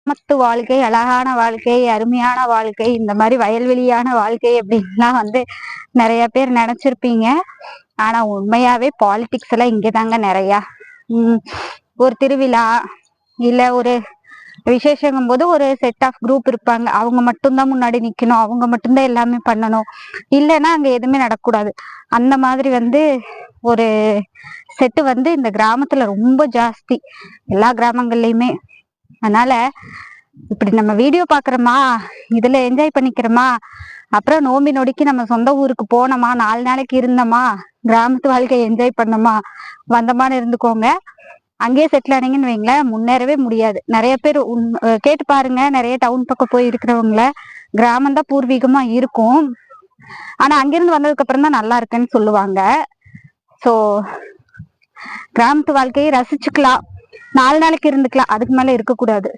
மத்து வாழ்க்கை, அழகான வாழ்க்கை, அருமையான வாழ்க்கை, இந்த மாதிரி வயல்வெளியான வாழ்க்கை அப்படின்லாம் நிறைய பேர் நினைச்சிருப்பீங்க. ஆனா உண்மையாவே பாலிடிக்ஸ் எல்லாம் இங்கதாங்க நிறையா. ஒரு திருவிழா இல்ல ஒரு விசேஷங்கும் போது ஒரு செட் ஆஃப் குரூப் இருப்பாங்க. அவங்க மட்டும்தான் முன்னாடி நிக்கணும், அவங்க மட்டும்தான் எல்லாமே பண்ணணும், இல்லைன்னா அங்க எதுவுமே நடக்கூடாது. அந்த மாதிரி ஒரு செட்டு இந்த கிராமத்துல ரொம்ப ஜாஸ்தி, எல்லா கிராமங்கள்லயுமே. அதனால இப்படி நம்ம வீடியோ பாக்குறோமா, இதுல என்ஜாய் பண்ணிக்கிறோமா, அப்புறம் நோம்பி நொடிக்கு நம்ம சொந்த ஊருக்கு போனோமா, 4 நாளைக்கு இருந்தோமா, கிராமத்து வாழ்க்கையை என்ஜாய் பண்ணோமா, வந்தமான்னு இருந்துக்கோங்க. அங்கேயே செட்டில் ஆனீங்கன்னு வைங்களேன், முன்னேறவே முடியாது. நிறைய பேர் கேட்டு பாருங்க, நிறைய டவுன் பக்கம் போய் இருக்கிறவங்கள, கிராமம் தான் பூர்வீகமா இருக்கும், ஆனா அங்கிருந்து வந்ததுக்கு அப்புறம் தான் நல்லா இருக்குன்னு சொல்லுவாங்க. சோ கிராமத்து வாழ்க்கையை ரசிச்சுக்கலாம், 4 நாளைக்கு இருந்துக்கலாம், அதுக்கு மேல இருக்கக்கூடாது.